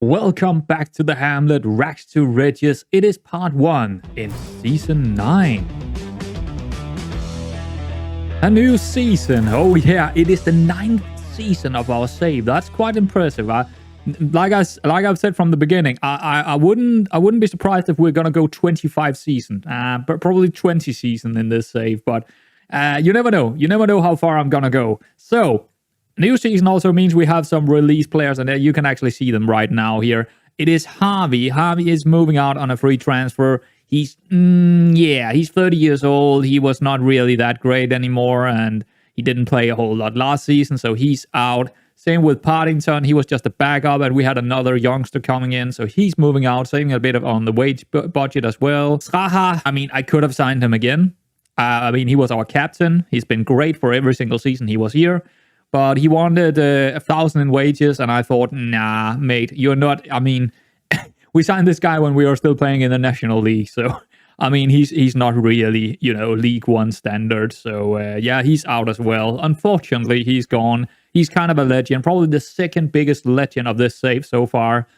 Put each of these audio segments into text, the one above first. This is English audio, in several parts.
Welcome back to the Hamlet, Rags to Riches. It is part 1 in season 9. A new season. Oh yeah, it is the 9th season of our save. That's quite impressive. Like I've said from the beginning, I wouldn't be surprised if we're gonna go 25 season, but probably 20 season in this save. But you never know. You never know how far I'm gonna go. So. New season also means we have some release players, and you can actually see them right now here. It is Harvey. Harvey is moving out on a free transfer. He's 30 years old. He was not really that great anymore, and he didn't play a whole lot last season, so he's out. Same with Partington. He was just a backup, and we had another youngster coming in, so he's moving out, saving a bit on the wage budget as well. Sraha, I could have signed him again. He was our captain. He's been great for every single season he was here. But he wanted 1,000 in wages, and I thought, nah, mate, you're not. We signed this guy when we were still playing in the National League, so he's not really, League One standard. So yeah, he's out as well. Unfortunately, he's gone. He's kind of a legend, probably the second biggest legend of this save so far.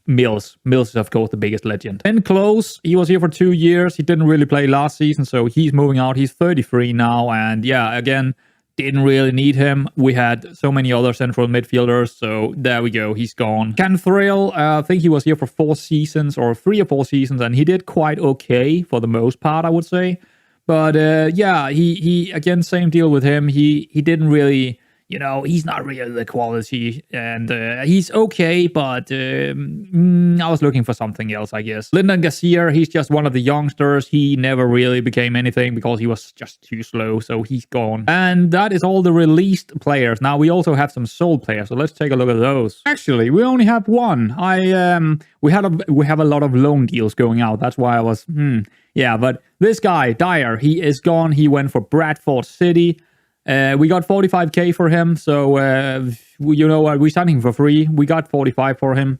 Mills is of course the biggest legend. Ben Close, he was here for 2 years. He didn't really play last season, so he's moving out. He's 33 now, and yeah, again. Didn't really need him. We had so many other central midfielders, so there we go. He's gone. Ken Thrill, I think he was here for 4 seasons or 3 or 4 seasons, and he did quite okay for the most part, I would say. But yeah, he again, same deal with him. He didn't really, he's not really the quality, and he's okay, but I was looking for something else, I guess. Lyndon Garcia, he's just one of the youngsters. He never really became anything because he was just too slow, so he's gone. And that is all the released players. Now, we also have some sold players, so let's take a look at those. Actually, we only have one. We have a lot of loan deals going out. That's why I was, yeah, but this guy, Dyer, he is gone. He went for Bradford City. We got 45k for him, so you know what? We signed him for free. We got 45 for him.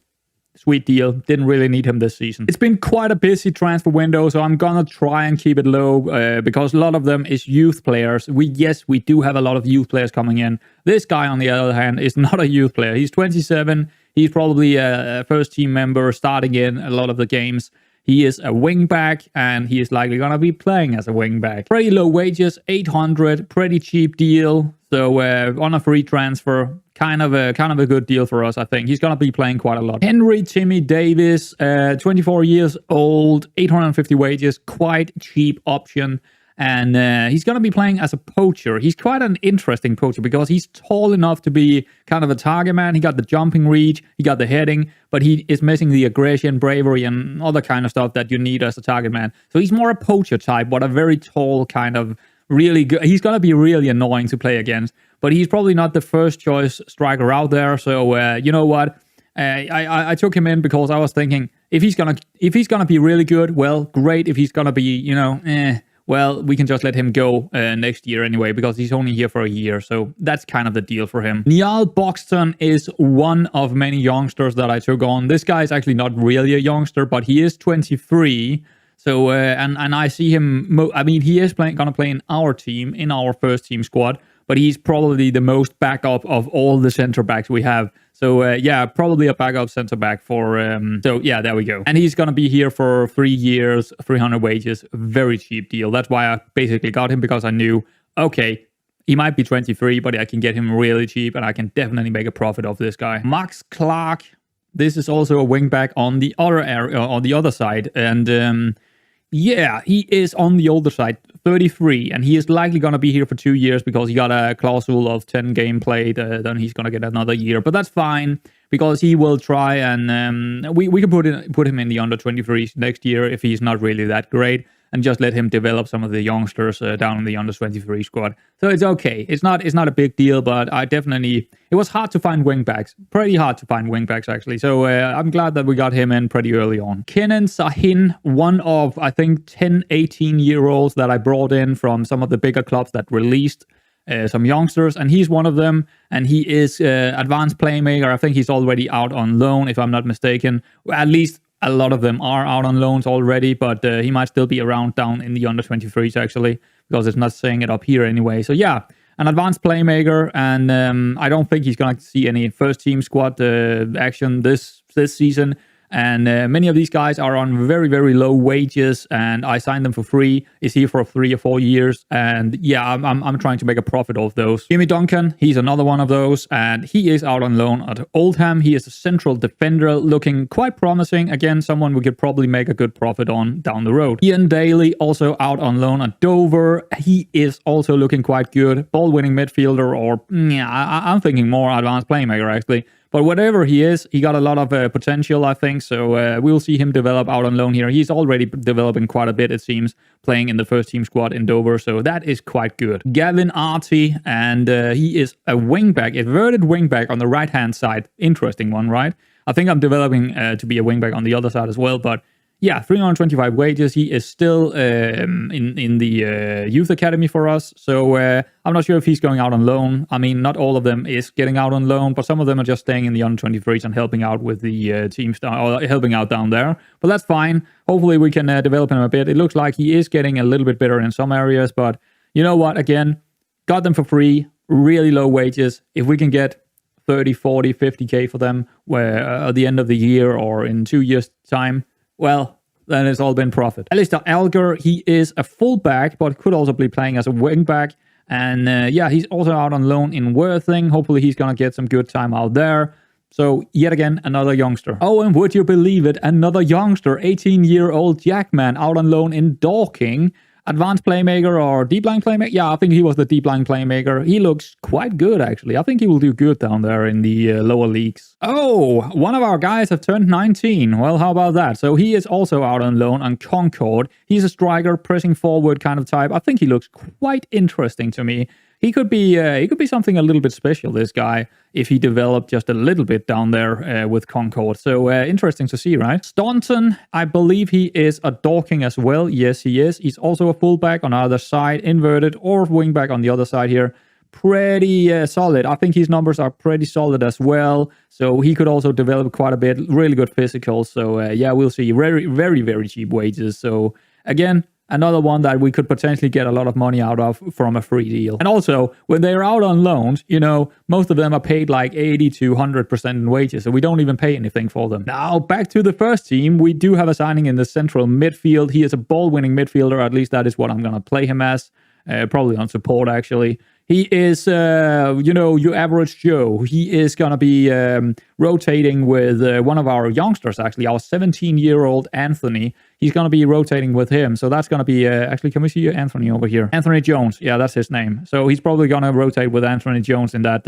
Sweet deal. Didn't really need him this season. It's been quite a busy transfer window, so I'm gonna try and keep it low because a lot of them is youth players. We do have a lot of youth players coming in. This guy, on the other hand, is not a youth player. He's 27. He's probably a first team member starting in a lot of the games. He is a wingback, and he is likely going to be playing as a wingback. Pretty low wages, 800, pretty cheap deal. So on a free transfer, kind of a good deal for us, I think. He's going to be playing quite a lot. Henry Timmy Davis, 24 years old, 850 wages, quite cheap option. And he's going to be playing as a poacher. He's quite an interesting poacher because he's tall enough to be kind of a target man. He got the jumping reach, he got the heading, but he is missing the aggression, bravery, and other kind of stuff that you need as a target man. So he's more a poacher type, but a very tall kind of really good. He's going to be really annoying to play against, but he's probably not the first choice striker out there. So you know what? I took him in because I was thinking if he's gonna be really good, well, great. If he's gonna be, well, we can just let him go next year anyway, because he's only here for a year. So that's kind of the deal for him. Niall Buxton is one of many youngsters that I took on. This guy is actually not really a youngster, but he is 23. So, and I see him, he is gonna play in our team, in our first team squad, but he's probably the most backup of all the center backs we have. So, yeah, probably a backup center back for, so yeah, there we go. And he's going to be here for 3 years, 300 wages, very cheap deal. That's why I basically got him, because I knew, okay, he might be 23, but I can get him really cheap and I can definitely make a profit off this guy. Max Clark, this is also a wingback on the other area, on the other side. And, yeah, he is on the older side, 33, and he is likely going to be here for 2 years because he got a clausule of 10 game played. Then he's going to get another year, but that's fine because he will try, and we can put him in the under 23s next year if he's not really that great, and just let him develop some of the youngsters down in the under 23 squad. So it's okay. It's not a big deal, but it was hard to find wingbacks. Pretty hard to find wingbacks, actually. So I'm glad that we got him in pretty early on. Kenan Sahin, one of, I think, 10, 18-year-olds that I brought in from some of the bigger clubs that released some youngsters, and he's one of them, and he is advanced playmaker. I think he's already out on loan, if I'm not mistaken. At least a lot of them are out on loans already, but he might still be around down in the under 23s, actually, because it's not saying it up here anyway. So yeah, an advanced playmaker, and I don't think he's going to see any first-team squad action this season. And many of these guys are on very, very low wages, and I signed them for free. Is here for 3 or 4 years, and yeah, I'm trying to make a profit off those. Jimmy Duncan, he's another one of those, and he is out on loan at Oldham. He is a central defender, looking quite promising. Again, someone we could probably make a good profit on down the road. Ian Daly, also out on loan at Dover. He is also looking quite good. Ball-winning midfielder, or I'm thinking more advanced playmaker actually. But whatever he is, he got a lot of potential, I think. So we'll see him develop out on loan here. He's already developing quite a bit, it seems, playing in the first-team squad in Dover. So that is quite good. Gavin Arty, and he is a wingback, inverted wingback on the right-hand side. Interesting one, right? I think I'm developing to be a wingback on the other side as well, but yeah, 325 wages. He is still in the youth academy for us. So I'm not sure if he's going out on loan. I mean, not all of them is getting out on loan, but some of them are just staying in the under-23s and helping out with the teams, or helping out down there. But that's fine. Hopefully we can develop him a bit. It looks like he is getting a little bit better in some areas, but you know what? Again, got them for free, really low wages. If we can get 30, 40, 50k for them at the end of the year or in 2 years' time, well, then it's all been profit. Alistair Alger, he is a fullback, but could also be playing as a wingback. And yeah, he's also out on loan in Worthing. Hopefully he's going to get some good time out there. So yet again, another youngster. Oh, and would you believe it? Another youngster, 18-year-old Jackman out on loan in Dorking. Advanced playmaker or deep line playmaker? Yeah, I think he was the deep line playmaker. He looks quite good, actually. I think he will do good down there in the lower leagues. Oh, one of our guys have turned 19. Well, how about that? So he is also out on loan on Concord. He's a striker, pressing forward kind of type. I think he looks quite interesting to me. He could be something a little bit special, this guy, if he developed just a little bit down there with Concord. So interesting to see, right? Staunton, I believe he is a Dorking as well. Yes, he is. He's also a fullback on either side, inverted, or wingback on the other side here. Pretty solid. I think his numbers are pretty solid as well. So he could also develop quite a bit. Really good physical. So yeah, we'll see. Very, very, very cheap wages. So again, another one that we could potentially get a lot of money out of from a free deal. And also, when they're out on loans, you know, most of them are paid like 80 to 100% in wages, so we don't even pay anything for them. Now, back to the first team, we do have a signing in the central midfield. He is a ball-winning midfielder, at least that is what I'm going to play him as. Probably on support, actually. He is, you know, your average Joe. He is going to be rotating with one of our youngsters, actually, our 17-year-old Anthony. He's going to be rotating with him. So that's going to be, actually, can we see Anthony over here? Anthony Jones. Yeah, that's his name. So he's probably going to rotate with Anthony Jones in that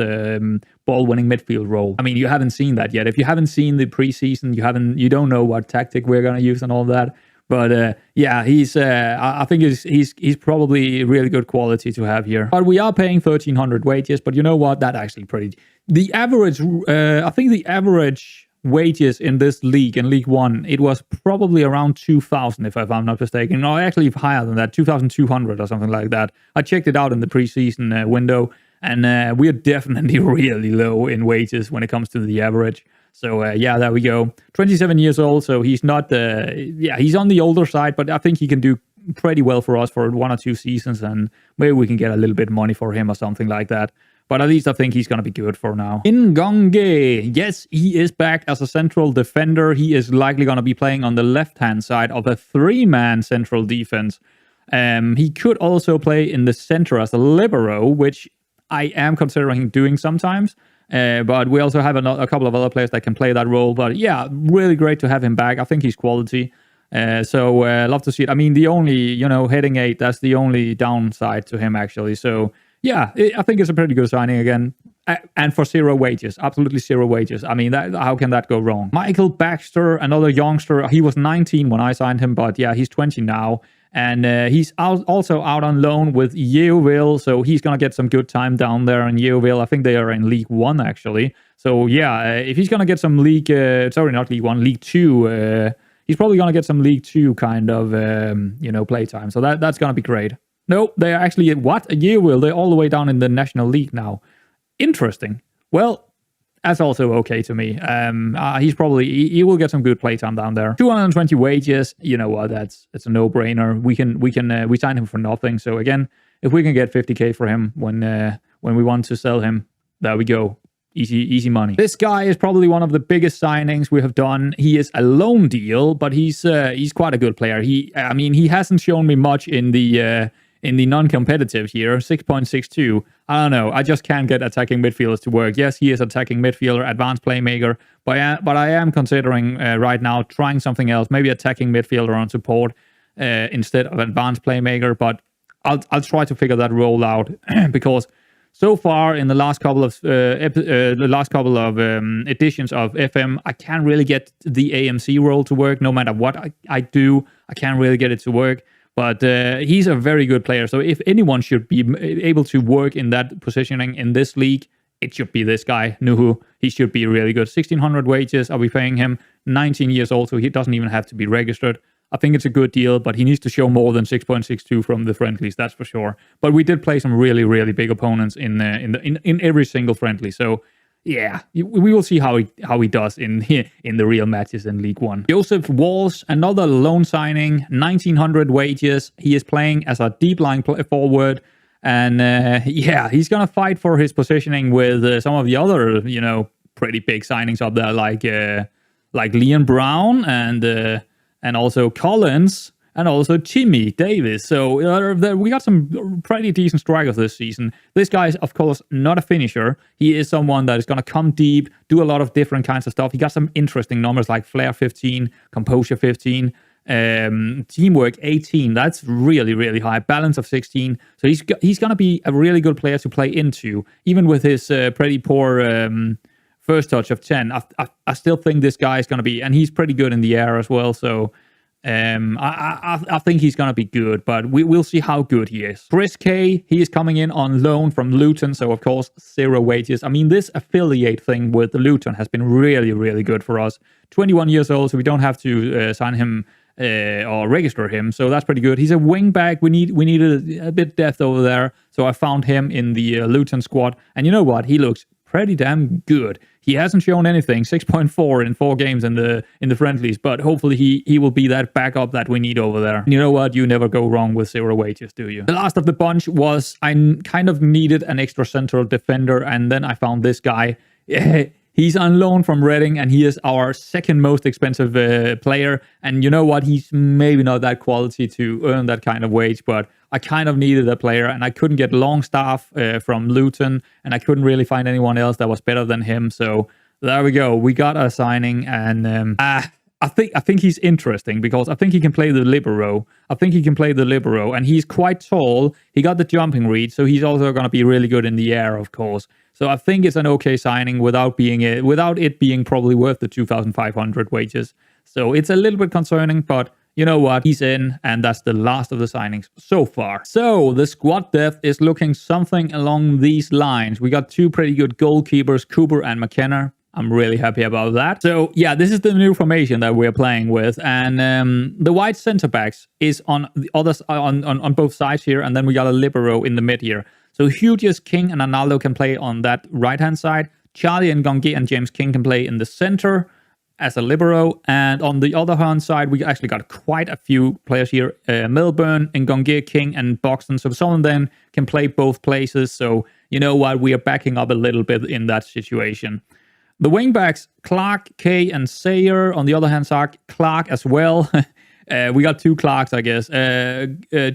ball-winning midfield role. I mean, you haven't seen that yet. If you haven't seen the preseason, you don't know what tactic we're going to use and all that. But yeah, he's I think he's probably really good quality to have here. But we are paying 1,300 wages. But you know what? That actually pretty. The average, I think the average wages in this league, in League One, it was probably around 2,000 if I'm not mistaken. No, actually higher than that, 2,200 or something like that. I checked it out in the preseason window, and we are definitely really low in wages when it comes to the average. So yeah, there we go. 27 years old, so he's not, yeah, he's on the older side, but I think he can do pretty well for us for 1 or 2 seasons, and maybe we can get a little bit of money for him or something like that. But at least I think he's going to be good for now. Ngonge, yes, he is back as a central defender. He is likely going to be playing on the left-hand side of a 3-man central defense. He could also play in the center as a libero, which I am considering doing sometimes. But we also have a couple of other players that can play that role. But yeah, really great to have him back. I think he's quality. So love to see it. I mean, the only, you know, heading 8, that's the only downside to him, actually. So yeah, I think it's a pretty good signing again. And for 0 wages, absolutely 0 wages. I mean, how can that go wrong? Michael Baxter, another youngster. He was 19 when I signed him, but yeah, he's 20 now. And he's also out on loan with Yeovil, so he's going to get some good time down there in Yeovil. I think they are in League 1, actually. So yeah, if he's going to get some League... sorry, not League 1, League 2. He's probably going to get some League 2 kind of, you know, playtime. So that's going to be great. No, they are actually... What? Yeovil? They're all the way down in the National League now. Interesting. Well... That's also okay to me. He will get some good playtime down there. 220 wages. You know what? It's a no-brainer. We signed him for nothing. So again, if we can get 50k for him when we want to sell him, there we go. Easy money. This guy is probably one of the biggest signings we have done. He is a loan deal, but he's quite a good player. He hasn't shown me much in the non-competitive here. 6.62. I don't know. I just can't get attacking midfielders to work. Yes, he is attacking midfielder, advanced playmaker, but I am considering right now trying something else. Maybe attacking midfielder on support instead of advanced playmaker. But I'll try to figure that role out because so far in the last couple of editions of FM, I can't really get the AMC role to work. No matter what I do, I can't really get it to work. But he's a very good player. So if anyone should be able to work in that positioning in this league, it should be this guy, Nuhu. He should be really good. 1,600 wages. I'll be paying him. 19 years old, so he doesn't even have to be registered. I think it's a good deal, but he needs to show more than 6.62 from the friendlies, that's for sure. But we did play some really, really big opponents in every single friendly. So yeah, we will see how he does in the real matches in League One. Joseph Walsh, another loan signing, 1,900 wages. He is playing as a deep line forward, and yeah, he's gonna fight for his positioning with some of the other pretty big signings up there, like Leon Brown and also Collins, and also Jimmy Davis. So we got some pretty decent strikers this season. This guy is, of course, not a finisher. He is someone that is going to come deep, do a lot of different kinds of stuff. He got some interesting numbers like flair 15, composure 15, teamwork 18. That's really, really high. Balance of 16. So he's going to be a really good player to play into, even with his pretty poor first touch of 10. I still think this guy is going to be, and he's pretty good in the air as well. So I think he's going to be good, but we'll see how good he is. Chris K, he is coming in on loan from Luton, so of course 0 wages. I mean, this affiliate thing with Luton has been really, really good for us. 21 years old, so we don't have to sign him or register him, so that's pretty good. He's a wing back. We needed a bit depth over there, so I found him in the Luton squad, and you know what? He looks pretty damn good. He hasn't shown anything, 6.4 in 4 games in the friendlies, but hopefully he will be that backup that we need over there. And you know what? You never go wrong with 0 wages, do you? The last of the bunch was I kind of needed an extra central defender, and then I found this guy. He's on loan from Reading, and he is our second most expensive player. And you know what? He's maybe not that quality to earn that kind of wage, but I kind of needed a player, and I couldn't get Longstaff from Luton, and I couldn't really find anyone else that was better than him. So there we go. We got a signing, and I think he's interesting because I think he can play the libero. And he's quite tall. He got the jumping read, so he's also going to be really good in the air, of course. So I think it's an okay signing without it being probably worth the 2,500 wages. So it's a little bit concerning, but you know what? He's in, and that's the last of the signings so far. So the squad depth is looking something along these lines. We got 2 pretty good goalkeepers, Cooper and McKenna. I'm really happy about that. So yeah, this is the new formation that we're playing with, and the wide center backs is on the other on both sides here, and then we got a libero in the mid here. So Hughes, King, and Arnaldo can play on that right-hand side. Charlie and Gonge and James King can play in the center as a libero. And on the other hand side, we actually got quite a few players here. Melbourne, Ngonge, King, and Boxton. So some of them can play both places. So you know what? We are backing up a little bit in that situation. The wingbacks, Clark, Kay, and Sayer. On the other hand side, Clark as well. We got 2 Clarks, I guess.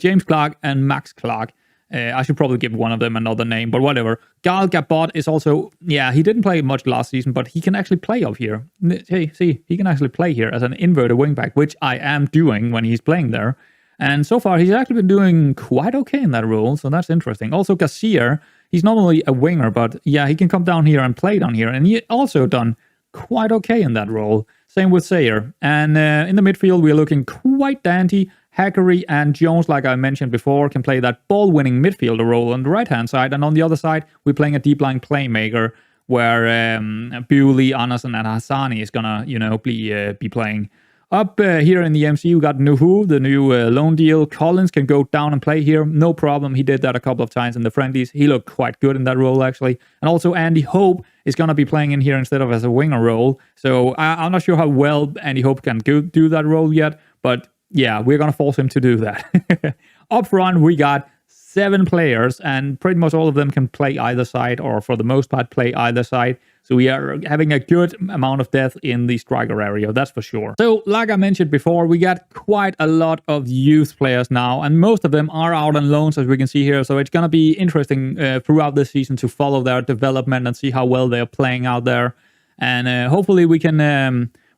James Clark and Max Clark. I should probably give one of them another name, but whatever. Gal Gabot is also, yeah, he didn't play much last season, but he can actually play up here. Hey, see, he can actually play here as an inverted wingback, which I am doing when he's playing there. And so far, he's actually been doing quite okay in that role, so that's interesting. Also, Gassier, he's normally a winger, but yeah, he can come down here and play down here, and he also done quite okay in that role. Same with Sayer. And in the midfield, we're looking quite dandy. Hackery and Jones, like I mentioned before, can play that ball-winning midfielder role on the right-hand side. And on the other side, we're playing a deep-line playmaker where Bewley, Anderson, and Hassani is going to, be playing. Up here in the MC, we got Nuhu, the new loan deal. Collins can go down and play here. No problem. He did that a couple of times in the friendlies. He looked quite good in that role, actually. And also Andy Hope is going to be playing in here instead of as a winger role. So I'm not sure how well Andy Hope can do that role yet, but yeah, we're going to force him to do that. Up front, we got 7 players, and pretty much all of them can play either side, or for the most part play either side. So we are having a good amount of depth in the striker area, that's for sure. So like I mentioned before, we got quite a lot of youth players now, and most of them are out on loans, as we can see here. So it's going to be interesting throughout this season to follow their development and see how well they're playing out there. And hopefully we can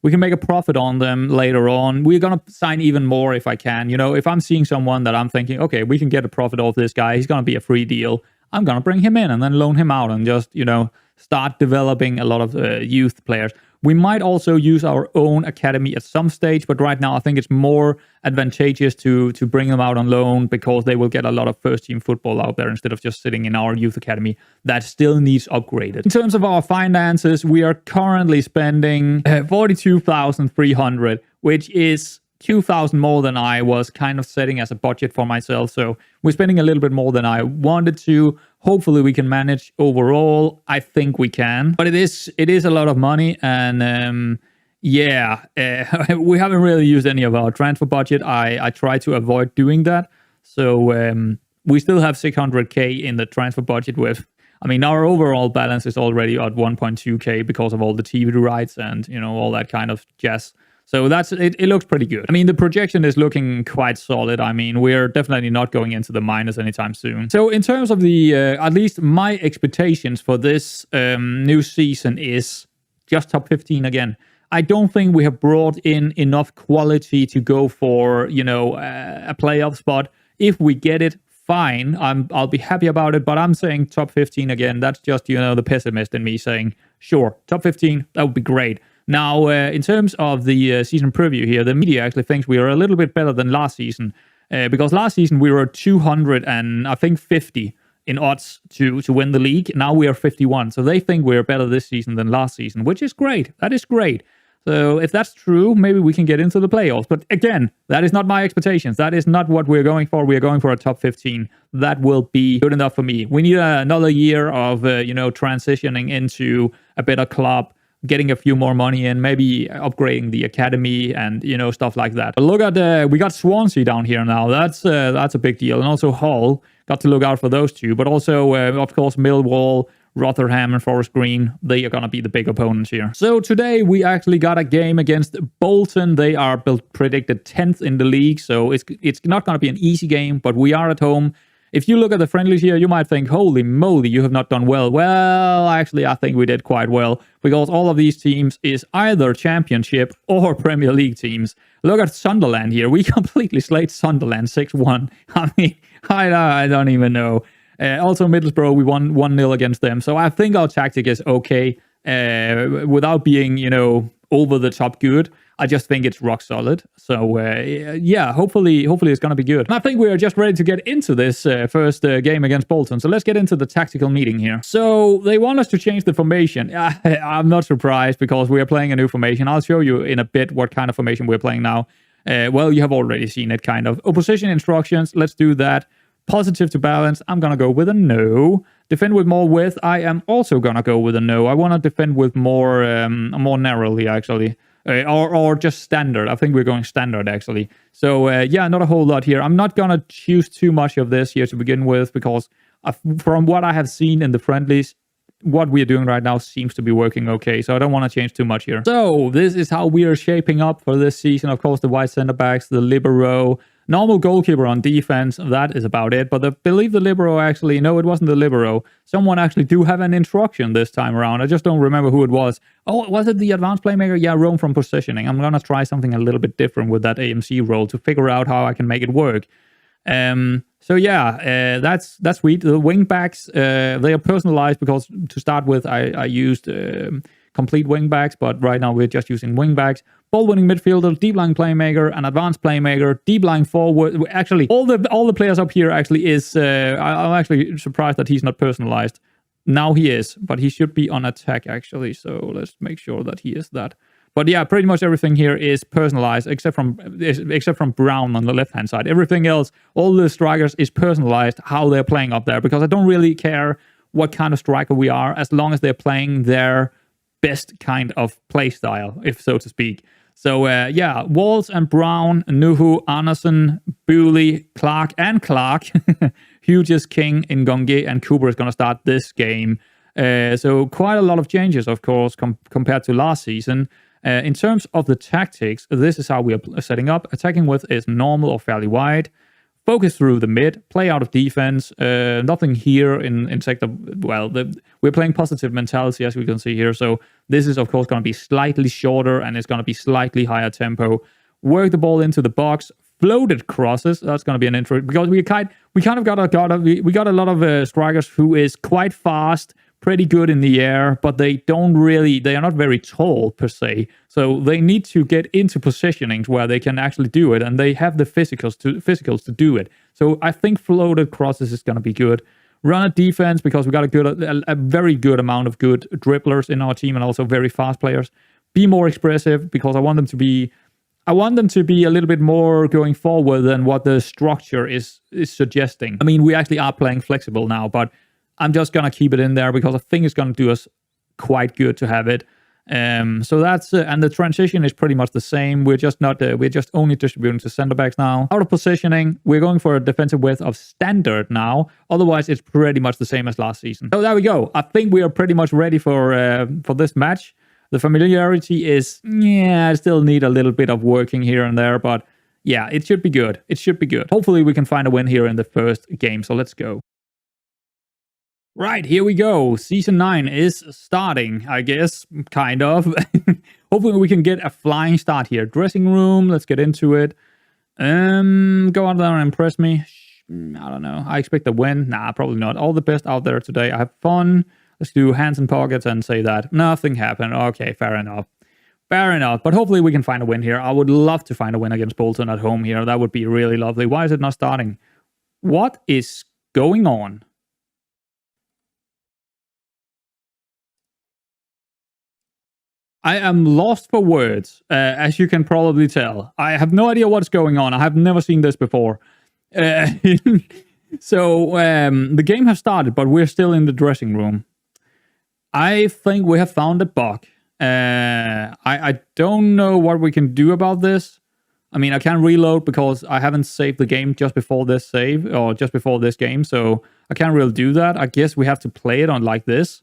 make a profit on them later on. We're going to sign even more if I can. You know, if I'm seeing someone that I'm thinking, okay, we can get a profit off this guy, he's going to be a free deal, I'm going to bring him in and then loan him out and just, you know, start developing a lot of youth players. We might also use our own academy at some stage, but right now I think it's more advantageous to bring them out on loan, because they will get a lot of first-team football out there instead of just sitting in our youth academy that still needs upgraded. In terms of our finances, we are currently spending 42,300, which is 2,000 more than I was kind of setting as a budget for myself. So we're spending a little bit more than I wanted to. Hopefully we can manage overall. I think we can, but it is a lot of money, and we haven't really used any of our transfer budget. I try to avoid doing that. So we still have 600k in the transfer budget with, I mean, our overall balance is already at 1.2k because of all the TV rights and, you know, all that kind of jazz. So that's it. It looks pretty good. I mean, the projection is looking quite solid. I mean, we're definitely not going into the minus anytime soon. So in terms of the, at least my expectations for this new season is just top 15 again. I don't think we have brought in enough quality to go for, you know, a playoff spot. If we get it, fine. I'll be happy about it. But I'm saying top 15 again. That's just, you know, the pessimist in me saying, sure, top 15, that would be great. Now, in terms of the season preview here, the media actually thinks we are a little bit better than last season, because last season we were 200 and I think 50 in odds to win the league. Now we are 51, so they think we're better this season than last season, which is great. That is great. So if that's true, maybe we can get into the playoffs. But again, that is not my expectations. That is not what we're going for. We are going for a top 15. That will be good enough for me. We need another year of transitioning into a better club, getting a few more money in, maybe upgrading the academy and, you know, stuff like that. But look at, we got Swansea down here now. That's a big deal. And also Hull, got to look out for those two. But also, of course, Millwall, Rotherham and Forest Green, they are going to be the big opponents here. So today we actually got a game against Bolton. They are predicted 10th in the league. So it's not going to be an easy game, but we are at home. If you look at the friendlies here, you might think, holy moly, you have not done well. Well, actually, I think we did quite well, because all of these teams is either Championship or Premier League teams. Look at Sunderland here. We completely slayed Sunderland 6-1. I mean, I don't even know. Also, Middlesbrough, we won 1-0 against them. So I think our tactic is okay, without being, you know, over the top good. I just think it's rock solid. So, yeah, hopefully it's going to be good. And I think we are just ready to get into this first game against Bolton. So let's get into the tactical meeting here. So they want us to change the formation. I'm not surprised, because we are playing a new formation. I'll show you in a bit what kind of formation we're playing now. Well, you have already seen it, kind of. Opposition instructions, let's do that. Positive to balance, I'm going to go with a no. Defend with more width, I am also going to go with a no. I want to defend with more narrowly, actually. Or just standard. I think we're going standard, actually. So, yeah, not a whole lot here. I'm not going to choose too much of this here to begin with, because from what I have seen in the friendlies, what we are doing right now seems to be working okay. So I don't want to change too much here. So this is how we are shaping up for this season. Of course, the wide center backs, the libero, normal goalkeeper on defense. That is about it. But I believe the libero actually, no, it wasn't the libero. Someone actually do have an instruction this time around. I just don't remember who it was. Oh, was it the advanced playmaker? Yeah, roam from positioning. I'm going to try something a little bit different with that AMC role to figure out how I can make it work. So yeah, that's sweet. The wing backs, they are personalized, because to start with, I used complete wing backs, but right now we're just using wing backs. Ball winning midfielder, deep line playmaker, an advanced playmaker, deep line forward. Actually, all the players up here actually is. I'm actually surprised that he's not personalized. Now he is, but he should be on attack actually. So let's make sure that he is that. But yeah, pretty much everything here is personalized, except from Brown on the left-hand side. Everything else, all the strikers is personalized, how they're playing up there, because I don't really care what kind of striker we are, as long as they're playing their best kind of play style, if so to speak. So yeah, Walsh and Brown, Nuhu, Anderson, Bewley, Clark, Hughes is king in Gonge, and Cooper is going to start this game. So quite a lot of changes, of course, compared to last season. In terms of the tactics, this is how we are setting up. Attacking width is normal or fairly wide. Focus through the mid. Play out of defense. Nothing here in sector. Well, we're playing positive mentality, as we can see here. So this is, of course, going to be slightly shorter, and it's going to be slightly higher tempo. Work the ball into the box. Floated crosses. That's going to be an intro, because we got a lot of strikers who is quite fast, pretty good in the air, but they are not very tall per se. So they need to get into positionings where they can actually do it, and they have the physicals to do it. So I think floated crosses is going to be good. Run a defense, because we got a very good amount of good dribblers in our team, and also very fast players. Be more expressive, because I want them to be a little bit more going forward than what the structure is suggesting. I mean, we actually are playing flexible now, but I'm just going to keep it in there, because I think it's going to do us quite good to have it. So that's and the transition is pretty much the same. We're just only distributing to center backs now. Out of positioning, we're going for a defensive width of standard now. Otherwise, it's pretty much the same as last season. So there we go. I think we are pretty much ready for this match. The familiarity is, I still need a little bit of working here and there, but yeah, it should be good. It should be good. Hopefully we can find a win here in the first game, so let's go. Right, here we go. Season 9 is starting, I guess, kind of. Hopefully we can get a flying start here. Dressing room, let's get into it. Go out there and impress me. I don't know. I expect a win. Nah, probably not. All the best out there today. I have fun. Let's do hands in pockets and say that nothing happened. Okay, fair enough. Fair enough. But hopefully we can find a win here. I would love to find a win against Bolton at home here. That would be really lovely. Why is it not starting? What is going on? I am lost for words, as you can probably tell. I have no idea what's going on. I have never seen this before. So the game has started, but we're still in the dressing room. I think we have found a bug. I don't know what we can do about this. I mean, I can't reload because I haven't saved the game just before this save, or just before this game, so I can't really do that. I guess we have to play it on like this.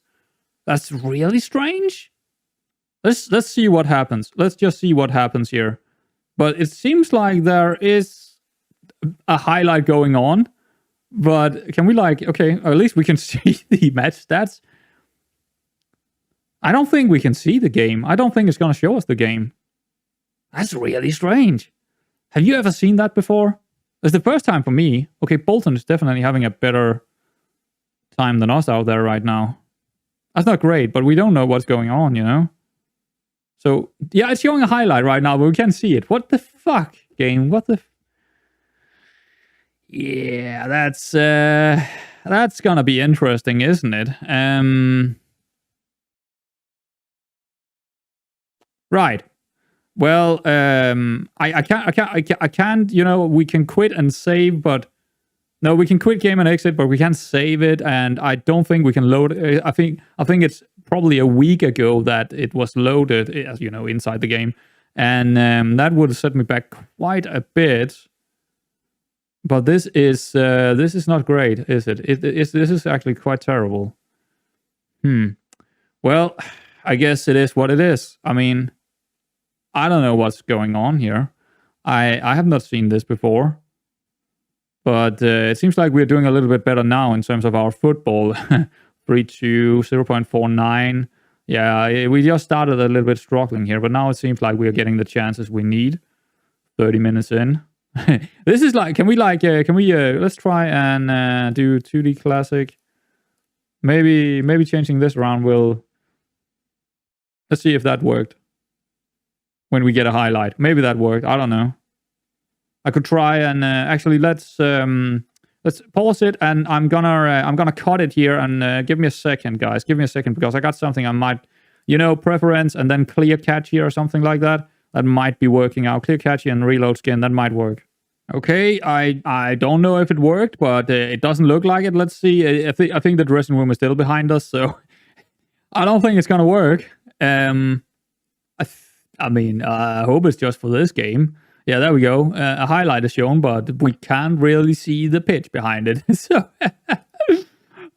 That's really strange. Let's see what happens. Let's just see what happens here. But it seems like there is a highlight going on. But can we okay, at least we can see the match stats. I don't think we can see the game. I don't think it's going to show us the game. That's really strange. Have you ever seen that before? It's the first time for me. Okay, Bolton is definitely having a better time than us out there right now. That's not great, but we don't know what's going on, you know? So, yeah, it's showing a highlight right now, but we can't see it. What the fuck, game? What the... Yeah, that's gonna be interesting, isn't it? Right. Well, I can't. You know, we can quit and save, but no, we can quit game and exit, but we can't save it, and I don't think we can load it. I think it's probably a week ago that it was loaded, as you know, inside the game, and that would have set me back quite a bit. But this is not great, is it? This is actually quite terrible. Well, I guess it is what it is. I mean, I don't know what's going on here. I have not seen this before. But it seems like we're doing a little bit better now in terms of our football. 3-2, 0.49. Yeah, we just started a little bit struggling here, but now it seems like we're getting the chances we need. 30 minutes in. This is like, let's try and do 2D Classic. Maybe changing this around will... Let's see if that worked. When we get a highlight. Maybe that worked. I don't know. I could try and actually let's pause it, and I'm gonna cut it here, and give me a second, guys. Give me a second, because I got something I might, preference and then clear catchy or something like that. That might be working out. Clear catchy and reload skin, that might work. Okay, I don't know if it worked, but it doesn't look like it. Let's see. I think the dressing room is still behind us, so I don't think it's gonna work. I mean, I hope it's just for this game. Yeah, there we go. A highlight is shown, but we can't really see the pitch behind it. So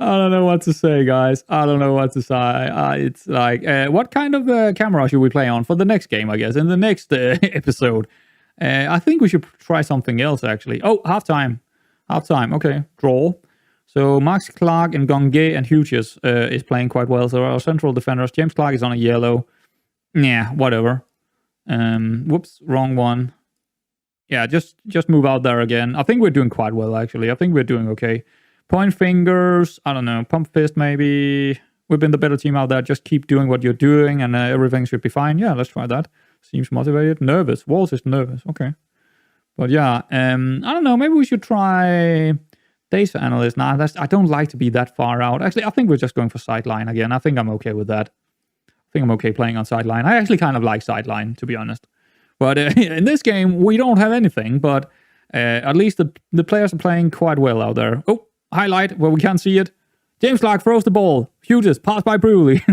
I don't know what to say, guys. I don't know what to say. It's like, what kind of camera should we play on for the next game, I guess, in the next episode? I think we should try something else, actually. Oh, halftime. Halftime. Okay, draw. So Max Clark and Gonge and Hughes is playing quite well. So our central defenders, James Clark is on a yellow. Yeah, whatever. Whoops, wrong one. Yeah, just move out there again. I think we're doing quite well, actually. I think we're doing okay. Point fingers, I don't know, pump fist maybe. We've been the better team out there. Just keep doing what you're doing and everything should be fine. Yeah, let's try that. Seems motivated. Nervous. Walsh is nervous. Okay. But yeah, I don't know. Maybe we should try data analyst. Nah, I don't like to be that far out. Actually, I think we're just going for sideline again. I think I'm okay with that. I think I'm okay playing on sideline. I actually kind of like sideline, to be honest. But in this game, we don't have anything. But at least the players are playing quite well out there. Oh, highlight where we can't see it. James Clark throws the ball. Hughes passed by Brewley.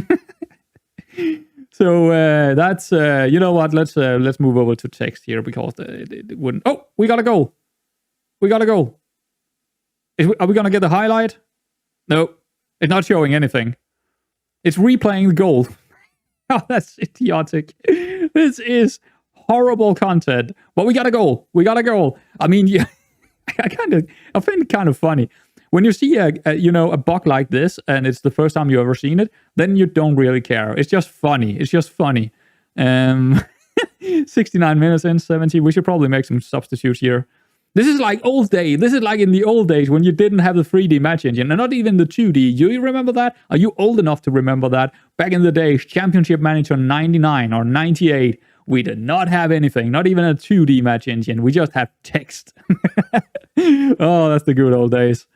So that's you know what? Let's move over to text here because it wouldn't. Oh, we got a goal. We got a goal. Are we gonna get the highlight? No, it's not showing anything. It's replaying the goal. Oh, that's idiotic. This is horrible content. But we got a goal. We got a goal. I mean, yeah, I find it kind of funny. When you see a bug like this and it's the first time you've ever seen it, then you don't really care. It's just funny. It's just funny. 69 minutes in, 70. We should probably make some substitutes here. This is like old days. This is like in the old days when you didn't have the 3D match engine and not even the 2D. Do you remember that? Are you old enough to remember that? Back in the days, Championship Manager 99 or 98, we did not have anything, not even a 2D match engine. We just have text. Oh, that's the good old days.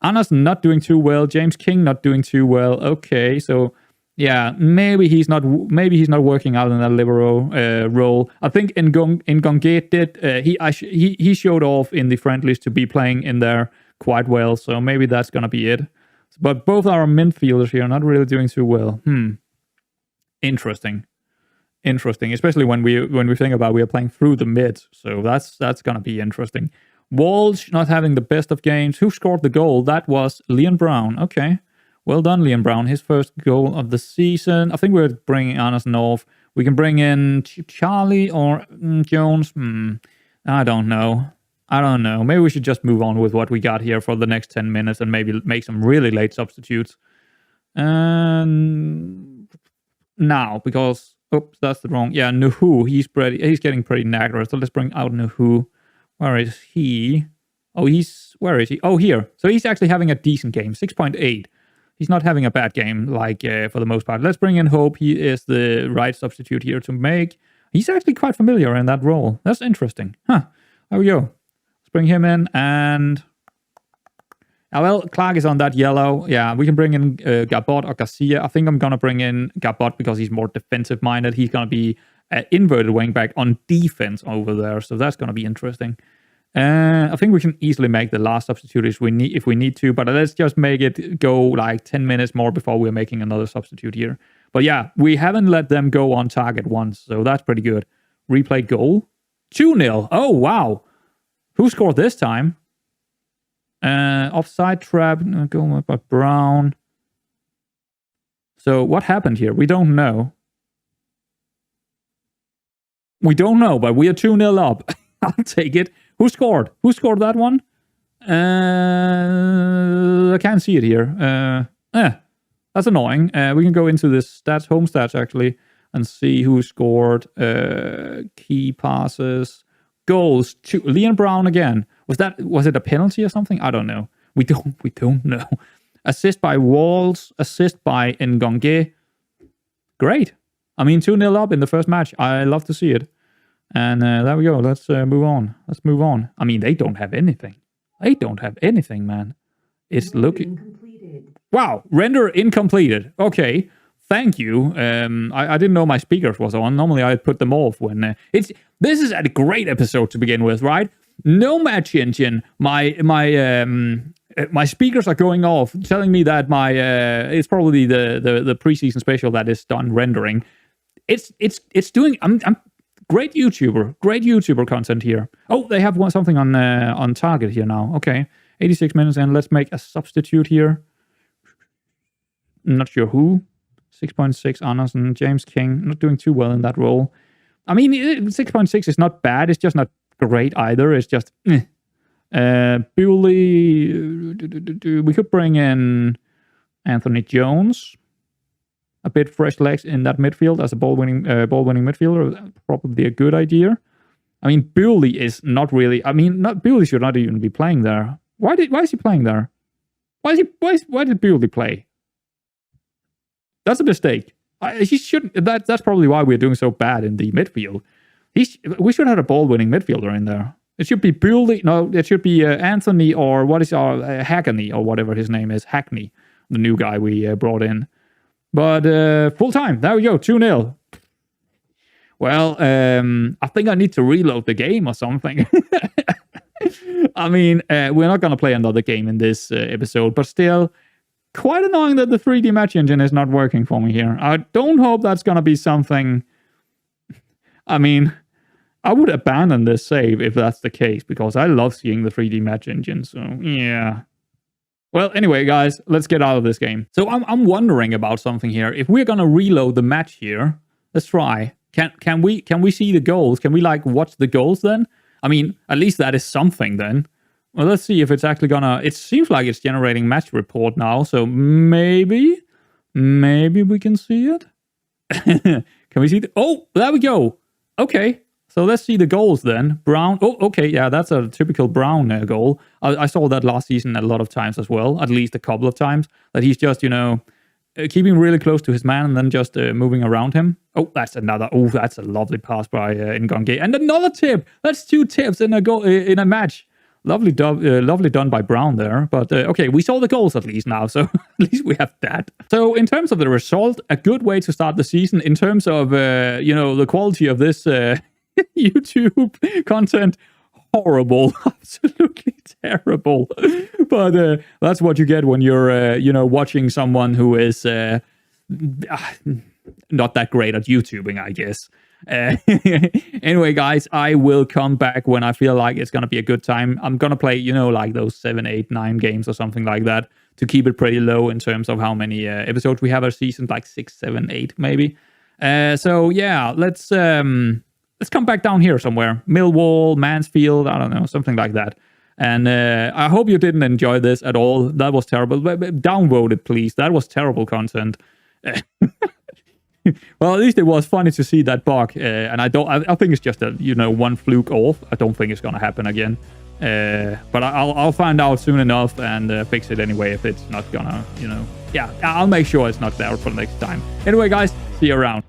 Anna's not doing too well. James King not doing too well. Okay, so yeah, maybe he's not working out in that libero role. I think Ngonge did. He showed off in the friendlies to be playing in there quite well. So maybe that's gonna be it. But both our midfielders here are not really doing too well. Interesting, especially when we think about we are playing through the mid. So that's gonna be interesting. Walsh not having the best of games. Who scored the goal? That was Leon Brown. Okay. Well done, Leon Brown. His first goal of the season. I think we're bringing Anderson off. We can bring in Charlie or Jones. I don't know. Maybe we should just move on with what we got here for the next 10 minutes and maybe make some really late substitutes. Now, because... Oops, that's the wrong... Yeah, Nuhu. He's getting pretty knackered. So let's bring out Nuhu. Where is he? Where is he? Oh, here. So he's actually having a decent game. 6.8. He's not having a bad game, like, for the most part. Let's bring in Hope. He is the right substitute here to make. He's actually quite familiar in that role. That's interesting. Huh. There we go. Let's bring him in and... well, Clark is on that yellow. Yeah, we can bring in Gabot or Garcia. I think I'm going to bring in Gabot because he's more defensive-minded. He's going to be inverted wing-back on defense over there. So that's going to be interesting. I think we can easily make the last substitute if we need to. But let's just make it go like 10 minutes more before we're making another substitute here. But yeah, we haven't let them go on target once. So that's pretty good. Replay goal. 2-0. Oh, wow. Who scored this time? Offside trap, going up by Brown. So what happened here? We don't know. But we are 2-0 up. I'll take it. Who scored? Who scored that one? I can't see it here. That's annoying. We can go into this home stats actually, and see who scored. Key passes. Goals. Leon Brown again. Was it a penalty or something? I don't know. We don't know. Assist by Walsh. Assist by Ngonge. Great. I mean, 2-0 up in the first match. I love to see it. And there we go. Let's move on. I mean, they don't have anything. Man. It's looking... Incompleted. Wow. Render incompleted. Okay. Thank you. I didn't know my speakers was on. Normally I'd put them off when... This is a great episode to begin with, right? No match engine. My speakers are going off, telling me that it's probably the preseason special that is done rendering. it's doing. I'm great YouTuber content here. Oh, they have something on target here now. Okay, 86 minutes, and let's make a substitute here. Not sure who. 6.6 Anderson, James King, not doing too well in that role. I mean, 6.6 is not bad. It's just not great either. It's just Bewley. We could bring in Anthony Jones. A bit fresh legs in that midfield as a ball-winning midfielder. Probably a good idea. I mean, Bewley is not really. I mean, Bewley should not even be playing there. Why is he playing there? Why did Bewley play? That's a mistake. He shouldn't. That's probably why we're doing so bad in the midfield. We should have a ball-winning midfielder in there. It should be Bewley. No, it should be Anthony, or what is our Hackney, or whatever his name is. Hackney, the new guy we brought in. But full time. There we go. 2-0. Well, I think I need to reload the game or something. I mean, we're not going to play another game in this episode, but still, quite annoying that the 3D match engine is not working for me here. I don't hope that's going to be something. I mean, I would abandon this save if that's the case, because I love seeing the 3D match engine. So, yeah. Well, anyway, guys, let's get out of this game. So I'm wondering about something here. If we're going to reload the match here, let's try. Can we see the goals? Can we, like, watch the goals then? I mean, at least that is something then. Well, let's see if it's actually gonna. It seems like it's generating match report now, so maybe we can see it. Can we see the? Oh, there we go. Okay, so let's see the goals then. Brown. Oh, okay, yeah, that's a typical Brown goal. I saw that last season a lot of times as well, at least a couple of times. That he's just keeping really close to his man and then just moving around him. Oh, that's another. Oh, that's a lovely pass by Ngongé, and another tip. That's 2 tips in a goal in a match. Lovely done by Brown there. But okay, we saw the goals at least now, so at least we have that. So in terms of the result, a good way to start the season. In terms of the quality of this YouTube content, horrible, absolutely terrible. But that's what you get when you're watching someone who is not that great at YouTubing, I guess. Anyway, guys, I will come back when I feel like it's gonna be a good time. I'm gonna play, like those 7, 8, 9 games or something like that to keep it pretty low in terms of how many episodes we have a season, like 6, 7, 8 maybe. So yeah, let's come back down here somewhere. Millwall, Mansfield, I don't know, something like that. And I hope you didn't enjoy this at all. That was terrible. Downvote it, please. That was terrible content. Well, at least it was funny to see that bug, and I think it's just a one fluke off. I don't think it's gonna happen again, but I'll find out soon enough and fix it anyway if it's not gonna, yeah, I'll make sure it's not there for next time. Anyway, guys, see you around.